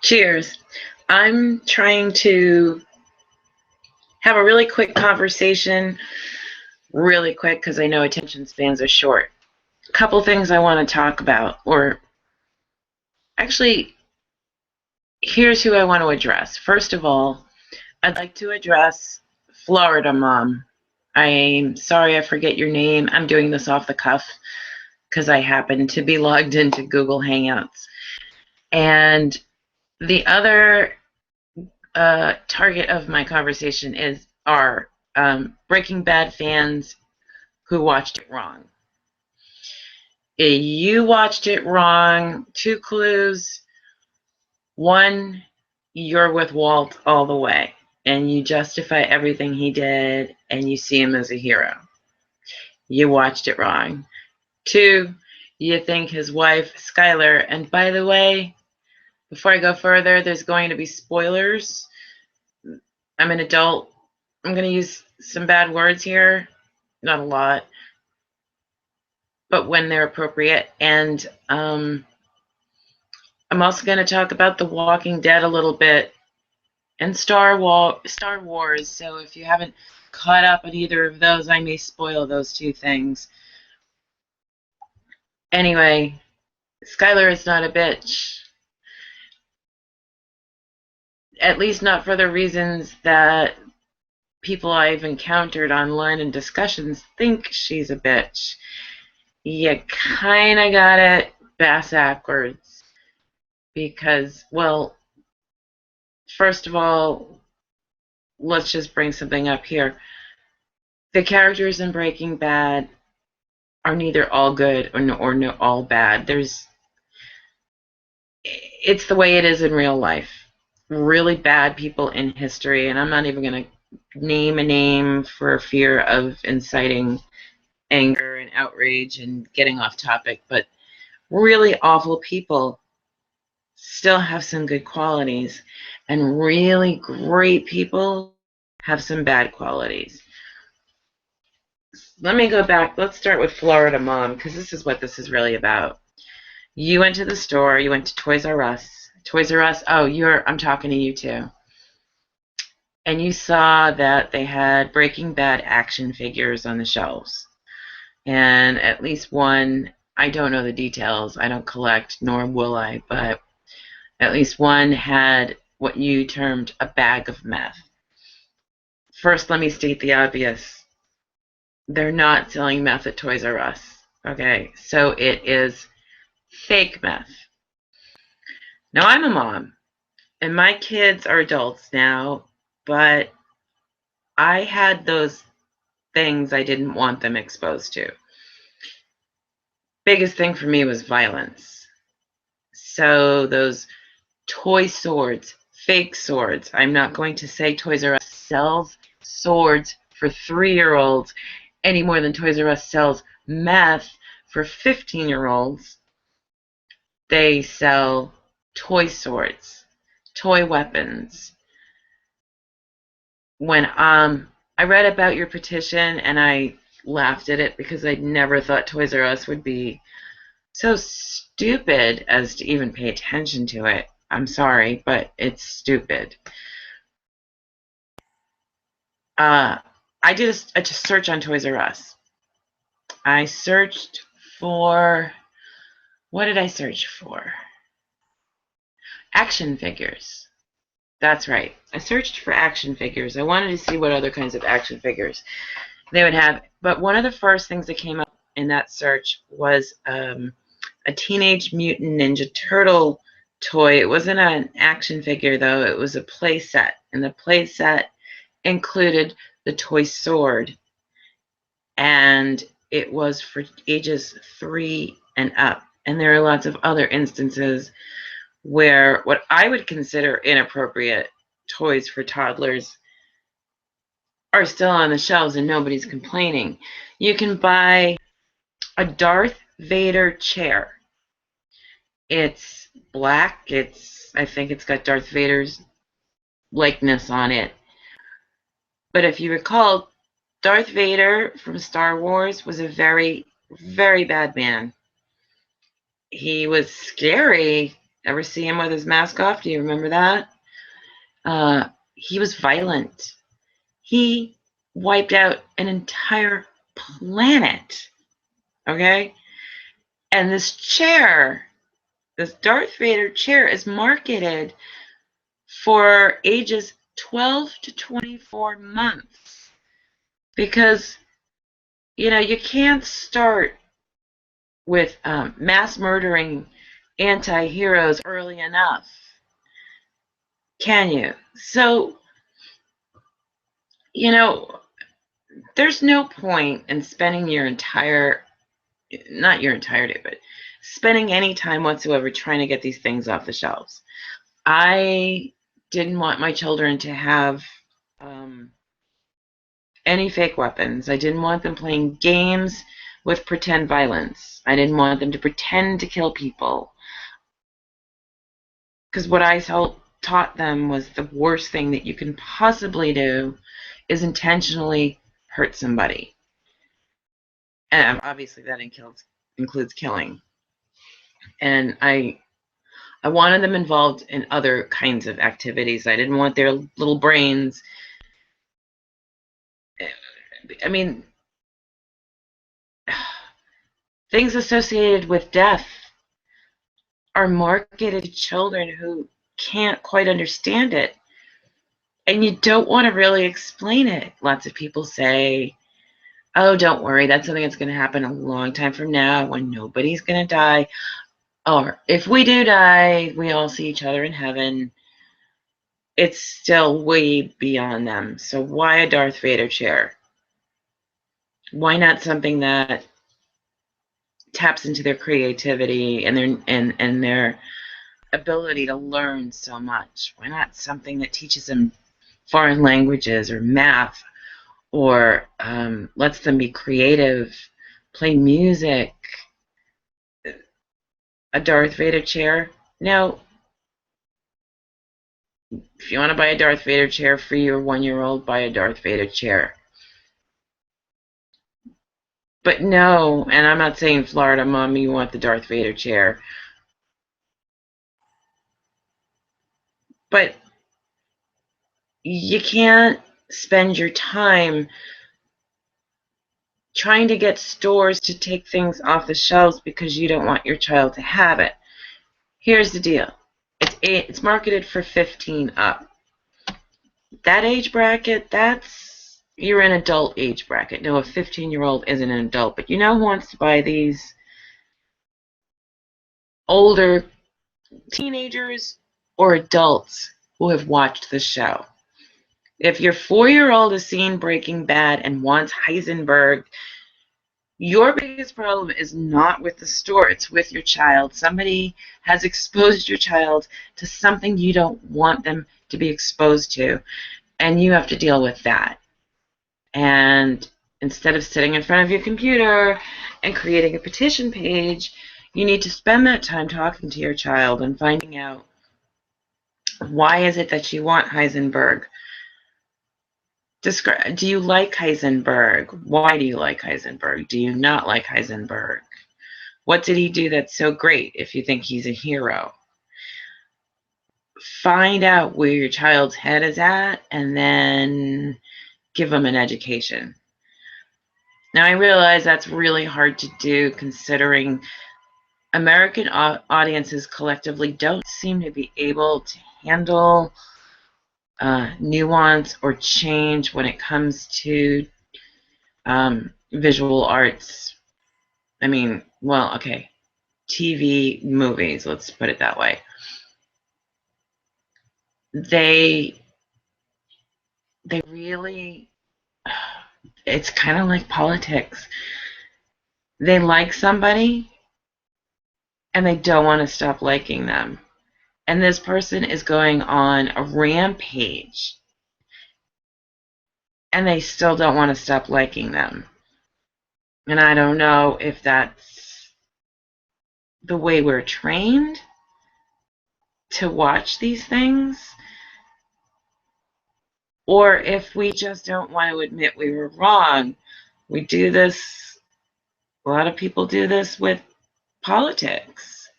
Cheers. I'm trying to have a really quick conversation, really quick, because I know attention spans are short. A couple things I want to talk about, or actually, here's who I want to address. First of all, I'd like to address Florida Mom. I'm sorry I forget your name. I'm doing this off the cuff because I happen to be logged into Google Hangouts. And the other target of my conversation are Breaking Bad fans who watched it wrong. You watched it wrong. Two clues. One, you're with Walt all the way, and you justify everything he did, and you see him as a hero. You watched it wrong. Two, you think his wife, Skylar, and by the way, before I go further, there's going to be spoilers. I'm an adult. I'm going to use some bad words here. Not a lot, but when they're appropriate. And I'm also going to talk about The Walking Dead a little bit and Star Wars. So if you haven't caught up on either of those, I may spoil those two things. Anyway, Skylar is not a bitch. At least not for the reasons that people I've encountered online in discussions think she's a bitch. You kind of got it backwards because, well, first of all, let's just bring something up here. The characters in Breaking Bad are neither all good or all bad. It's the way it is in real life. Really bad people in history, and I'm not even going to name a name for fear of inciting anger and outrage and getting off topic, but really awful people still have some good qualities, and really great people have some bad qualities. Let me go back. Let's start with Florida Mom, because this is what this is really about. You went to the store. You went to Toys R Us. Toys R Us. Oh, I'm talking to you too. And you saw that they had Breaking Bad action figures on the shelves. And at least one, I don't know the details. I don't collect, nor will I, but at least one had what you termed a bag of meth. First, let me state the obvious. They're not selling meth at Toys R Us. Okay, so it is fake meth. Now, I'm a mom, and my kids are adults now, but I had those things I didn't want them exposed to. Biggest thing for me was violence. So those toy swords, fake swords. I'm not going to say Toys R Us sells swords for 3-year-olds any more than Toys R Us sells meth for 15-year-olds. They sell toy swords, toy weapons. When I read about your petition and I laughed at it because I never thought Toys R Us would be so stupid as to even pay attention to it. I'm sorry, but it's stupid. I did a search on Toys R Us. I searched for, what did I search for? Action figures. That's right. I searched for action figures. I wanted to see what other kinds of action figures they would have. But one of the first things that came up in that search was a Teenage Mutant Ninja Turtle toy. It wasn't an action figure, though. It was a play set. And the play set included the toy sword. And it was for ages 3 and up. And there are lots of other instances where what I would consider inappropriate toys for toddlers are still on the shelves and nobody's complaining. You can buy a Darth Vader chair. It's black. I think it's got Darth Vader's likeness on it. But if you recall, Darth Vader from Star Wars was a very, very bad man. He was scary, Ever see him with his mask off? Do you remember that? He was violent. He wiped out an entire planet. Okay? And this chair, this Darth Vader chair, is marketed for ages 12 to 24 months. Because, you can't start with mass murdering anti-heroes early enough, can you? So, there's no point in spending not your entire day, but spending any time whatsoever trying to get these things off the shelves. I didn't want my children to have any fake weapons. I didn't want them playing games with pretend violence. I didn't want them to pretend to kill people. Because what I taught them was the worst thing that you can possibly do is intentionally hurt somebody. And obviously that includes killing. And I wanted them involved in other kinds of activities. I didn't want their little brains. I mean, things associated with death are marketed to children who can't quite understand it. And you don't want to really explain it. Lots of people say, oh, don't worry, that's something that's going to happen a long time from now when nobody's going to die. Or if we do die, we all see each other in heaven. It's still way beyond them. So why a Darth Vader chair? Why not something that taps into their creativity and their ability to learn so much? Why not something that teaches them foreign languages or math, or lets them be creative, play music? A Darth Vader chair? Now, if you want to buy a Darth Vader chair for your 1-year-old, buy a Darth Vader chair. But no, and I'm not saying Florida Mom, you want the Darth Vader chair. But you can't spend your time trying to get stores to take things off the shelves because you don't want your child to have it. Here's the deal. It's marketed for 15 up. That age bracket, you're an adult age bracket. No, a 15-year-old isn't an adult, but who wants to buy these? Older teenagers or adults who have watched the show. If your 4-year-old has seen Breaking Bad and wants Heisenberg, your biggest problem is not with the store, it's with your child. Somebody has exposed your child to something you don't want them to be exposed to, and you have to deal with that. And instead of sitting in front of your computer and creating a petition page, you need to spend that time talking to your child and finding out, why is it that you want Heisenberg? Do you like Heisenberg? Why do you like Heisenberg? Do you not like Heisenberg? What did he do that's so great if you think he's a hero? Find out where your child's head is at and then give them an education. Now, I realize that's really hard to do considering American audiences collectively don't seem to be able to handle nuance or change when it comes to visual arts. I mean, well, okay, TV, movies, let's put it that way. They really, it's kind of like politics. They like somebody and they don't want to stop liking them. And this person is going on a rampage and they still don't want to stop liking them. And I don't know if that's the way we're trained to watch these things, or if we just don't want to admit we were wrong. We do this, a lot of people do this with politics.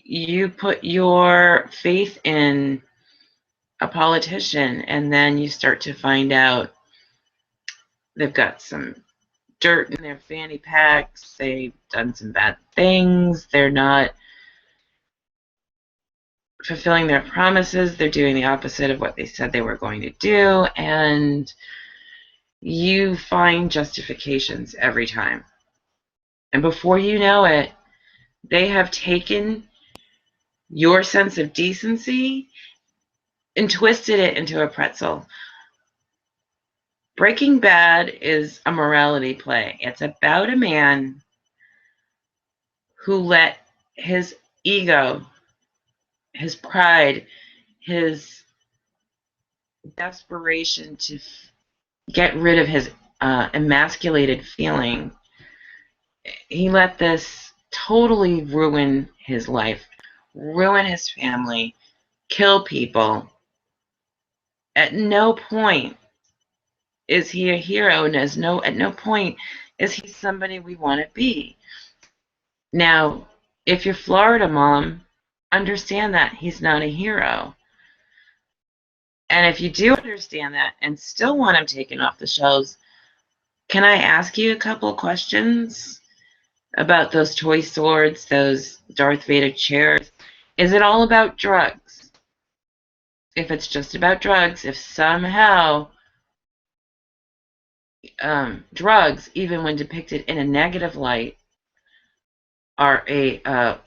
you put your faith in a politician, and then you start to find out they've got some dirt in their fanny packs, they've done some bad things, they're not fulfilling their promises, they're doing the opposite of what they said they were going to do, and you find justifications every time. And before you know it, they have taken your sense of decency and twisted it into a pretzel. Breaking Bad is a morality play. It's about a man who let his ego, his pride, his desperation to get rid of his emasculated feeling, he let this totally ruin his life, ruin his family, kill people. At no point is he a hero, and at no point is he somebody we want to be. Now, if you're Florida mom, understand that he's not a hero. And if you do understand that and still want him taken off the shelves, can I ask you a couple questions about those toy swords, those Darth Vader chairs? Is it all about drugs? If it's just about drugs, if somehow drugs, even when depicted in a negative light, are a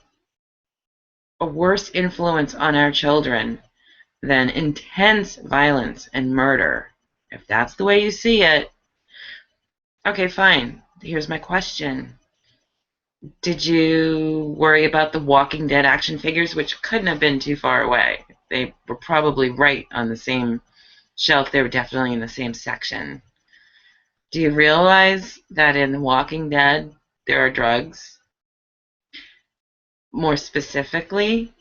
worse influence on our children than intense violence and murder, if that's the way you see it, okay, fine. Here's my question. Did you worry about the Walking Dead action figures, which couldn't have been too far away? They were probably right on the same shelf. They were definitely in the same section. Do you realize that in The Walking Dead, there are drugs? More specifically,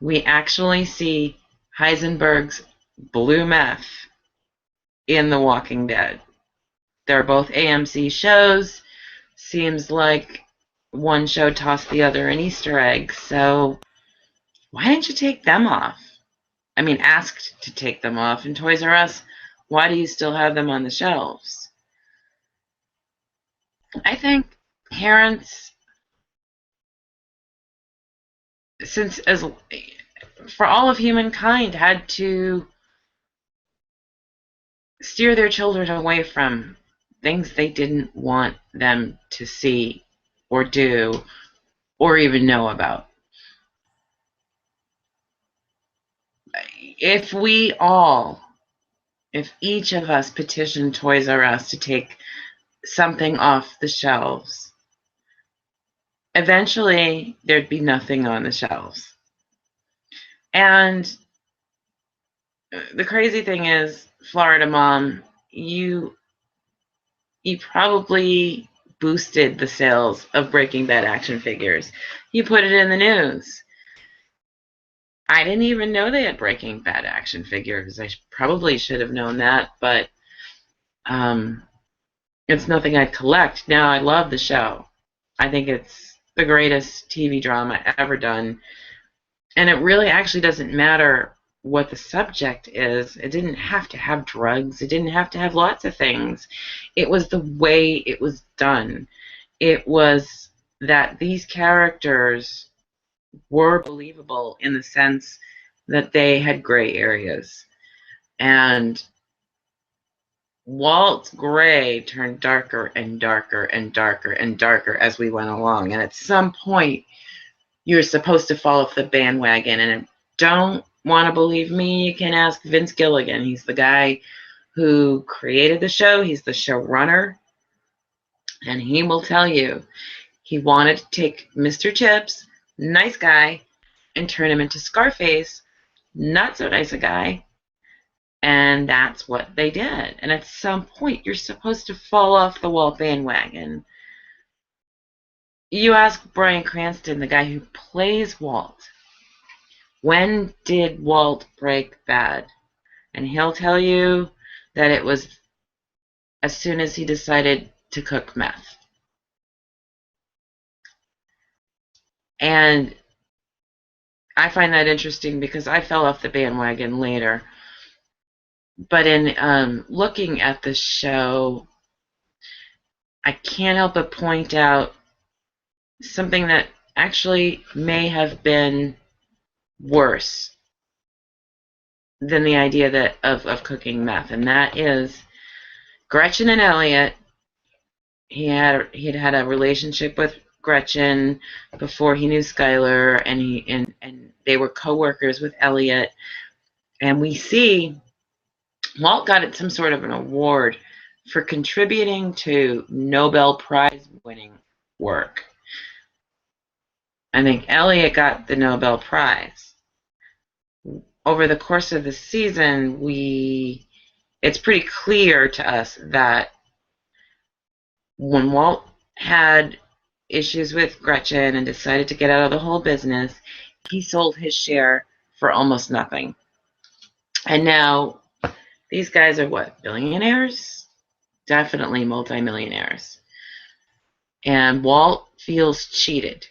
we actually see Heisenberg's blue meth in The Walking Dead. They're both AMC shows. Seems like one show tossed the other an Easter egg, so why didn't you take them off? I mean, asked to take them off. In Toys R Us, why do you still have them on the shelves? I think parents, since as for all of humankind, had to steer their children away from things they didn't want them to see or do or even know about. If each of us petitioned Toys R Us to take something off the shelves, eventually there'd be nothing on the shelves. And the crazy thing is, Florida mom, you probably boosted the sales of Breaking Bad action figures. You put it in the news. I didn't even know they had Breaking Bad action figures. I probably should have known that, but it's nothing I'd collect. Now, I love the show. I think it's the greatest TV drama ever done. And it really actually doesn't matter what the subject is. It didn't have to have drugs. It didn't have to have lots of things. It was the way it was done. It was that these characters were believable in the sense that they had gray areas. And Walt's gray turned darker and darker and darker and darker as we went along. And at some point, you're supposed to fall off the bandwagon. And if you don't want to believe me, you can ask Vince Gilligan. He's the guy who created the show. He's the showrunner. And he will tell you he wanted to take Mr. Chips, nice guy, and turn him into Scarface, not so nice a guy. And that's what they did. And at some point, you're supposed to fall off the wall bandwagon. You ask Bryan Cranston, the guy who plays Walt, when did Walt break bad? And he'll tell you that it was as soon as he decided to cook meth. And I find that interesting because I fell off the bandwagon later. But in looking at the show, I can't help but point out something that actually may have been worse than the idea that of cooking meth, and that is Gretchen and Elliot. He had a relationship with Gretchen before he knew Skylar, and they were co-workers with Elliot. And we see Walt got some sort of an award for contributing to Nobel Prize winning work. I think Elliot got the Nobel Prize. Over the course of the season, it's pretty clear to us that when Walt had issues with Gretchen and decided to get out of the whole business, he sold his share for almost nothing. And now these guys are what, billionaires? Definitely multimillionaires. And Walt feels cheated.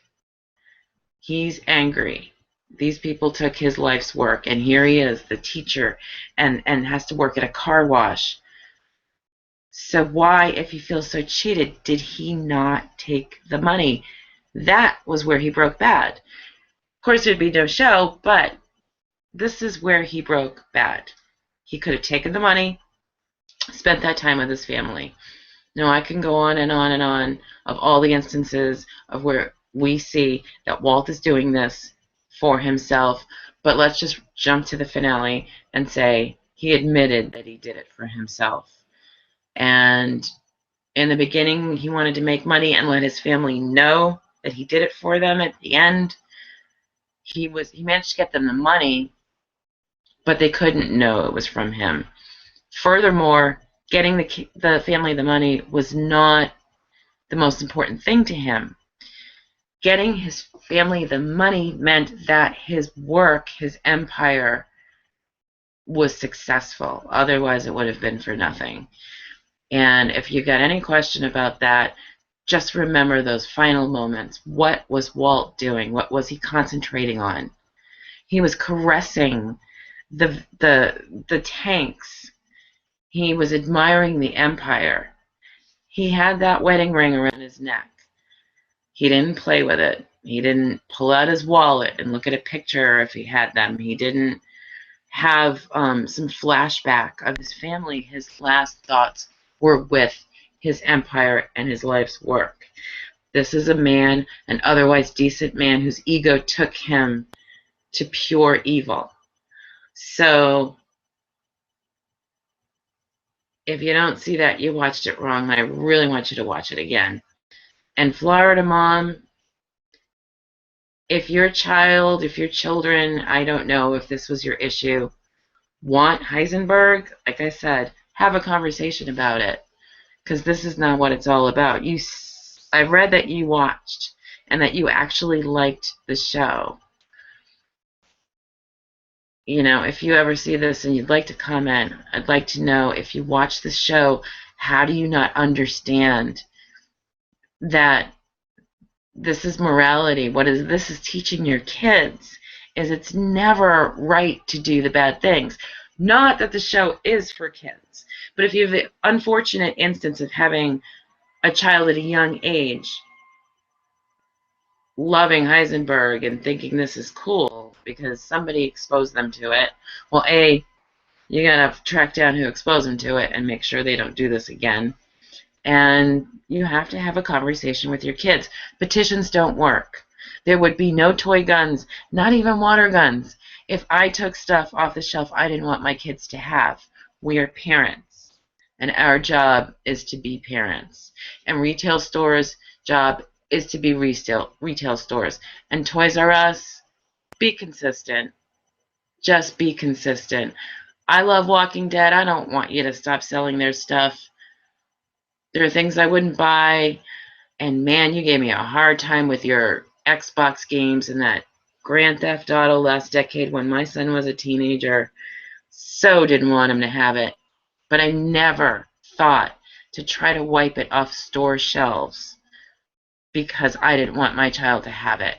He's angry. These people took his life's work, and here he is, the teacher, and has to work at a car wash. So why, if he feels so cheated, did he not take the money? That was where he broke bad. Of course, there'd be no show, but this is where he broke bad. He could have taken the money, spent that time with his family. Now, I can go on and on and on of all the instances of where we see that Walt is doing this for himself, but let's just jump to the finale and say he admitted that he did it for himself. And in the beginning, he wanted to make money and let his family know that he did it for them. At the end, he managed to get them the money, but they couldn't know it was from him. Furthermore, getting the family the money was not the most important thing to him. Getting his family the money meant that his work, his empire, was successful. Otherwise, it would have been for nothing. And if you got any question about that, just remember those final moments. What was Walt doing? What was he concentrating on? He was caressing the tanks. He was admiring the empire. He had that wedding ring around his neck. He didn't play with it. He didn't pull out his wallet and look at a picture if he had them. He didn't have some flashback of his family. His last thoughts were with his empire and his life's work. This is a man, an otherwise decent man, whose ego took him to pure evil. So if you don't see that, you watched it wrong. I really want you to watch it again. And Florida Mom, if your children, I don't know if this was your issue, want Heisenberg, like I said, have a conversation about it, because this is not what it's all about. I read that you watched and that you actually liked the show. You know, if you ever see this and you'd like to comment, I'd like to know, if you watch the show, how do you not understand that this is morality? This is teaching your kids is it's never right to do the bad things. Not that the show is for kids, but if you have the unfortunate instance of having a child at a young age loving Heisenberg and thinking this is cool because somebody exposed them to it, well, A, you gotta track down who exposed them to it and make sure they don't do this again. And you have to have a conversation with your kids. Petitions don't work. There would be no toy guns, not even water guns, if I took stuff off the shelf I didn't want my kids to have. We are parents, and our job is to be parents. And retail stores' job is to be retail stores. And Toys R Us, be consistent. Just be consistent. I love Walking Dead. I don't want you to stop selling their stuff. There are things I wouldn't buy, and man, you gave me a hard time with your Xbox games and that Grand Theft Auto last decade when my son was a teenager. So didn't want him to have it. But I never thought to try to wipe it off store shelves because I didn't want my child to have it.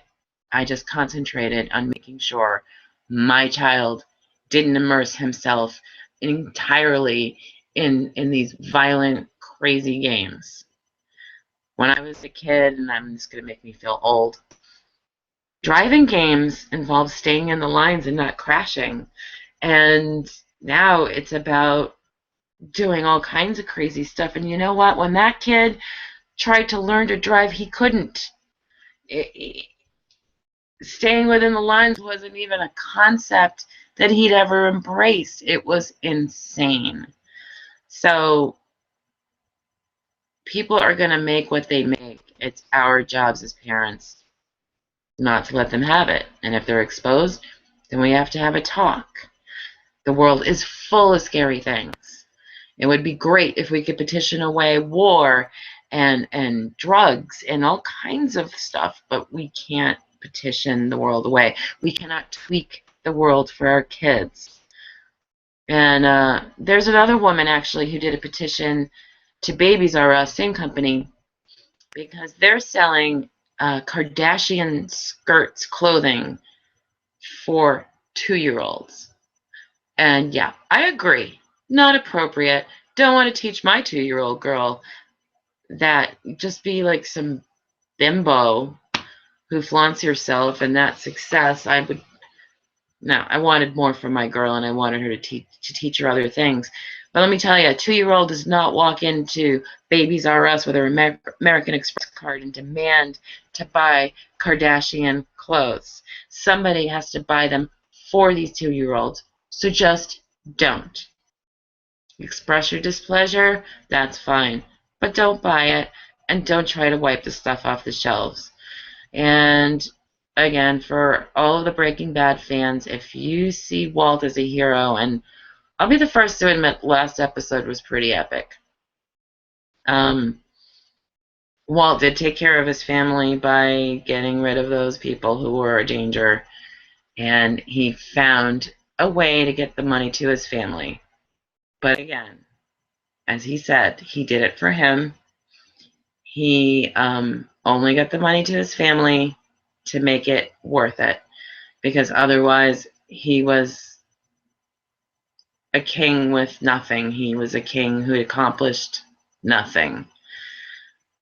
I just concentrated on making sure my child didn't immerse himself entirely in these violent, crazy games. When I was a kid, and I'm just going to make me feel old, driving games involved staying in the lines and not crashing. And now it's about doing all kinds of crazy stuff. And you know what? When that kid tried to learn to drive, he couldn't. Staying within the lines wasn't even a concept that he'd ever embraced. It was insane. So people are going to make what they make. It's our jobs as parents not to let them have it. And if they're exposed, then we have to have a talk. The world is full of scary things. It would be great if we could petition away war and drugs and all kinds of stuff, but we can't petition the world away. We cannot tweak the world for our kids. And there's another woman actually who did a petition to Babies R Us, same company, because they're selling Kardashian skirts clothing for 2-year-olds. And yeah, I agree. Not appropriate. Don't want to teach my 2-year-old girl that. Just be like some bimbo who flaunts herself and that success. I wanted more from my girl, and I wanted her to teach her other things. But let me tell you, a 2-year-old does not walk into Babies R Us with her American Express card and demand to buy Kardashian clothes. Somebody has to buy them for these 2-year-olds. So just don't. Express your displeasure, that's fine. But don't buy it, and don't try to wipe the stuff off the shelves. And again, for all of the Breaking Bad fans, if you see Walt as a hero, and I'll be the first to admit last episode was pretty epic. Walt did take care of his family by getting rid of those people who were a danger, and he found a way to get the money to his family. But again, as he said, he did it for him. He only got the money to his family to make it worth it, because otherwise he was a king with nothing. He was a king who accomplished nothing.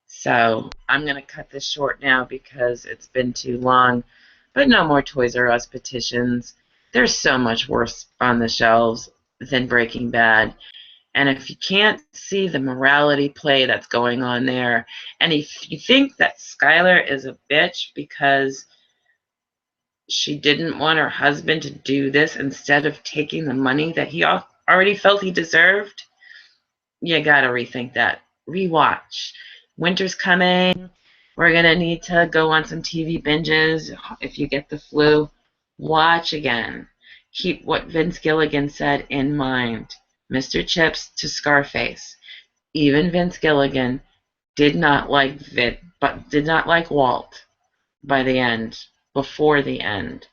So I'm going to cut this short now because it's been too long. But no more Toys R Us petitions. There's so much worse on the shelves than Breaking Bad. And if you can't see the morality play that's going on there, and if you think that Skylar is a bitch because she didn't want her husband to do this instead of taking the money that he already felt he deserved, you gotta rethink that. Rewatch. Winter's coming. We're gonna need to go on some TV binges. If you get the flu, watch again. Keep what Vince Gilligan said in mind. Mr. Chips to Scarface. Even Vince Gilligan did not like Walt by the end, before the end.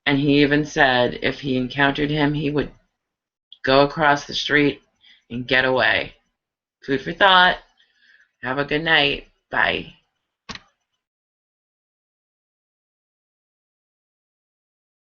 And he even said if he encountered him, he would go across the street and get away. Food for thought. Have a good night. Bye.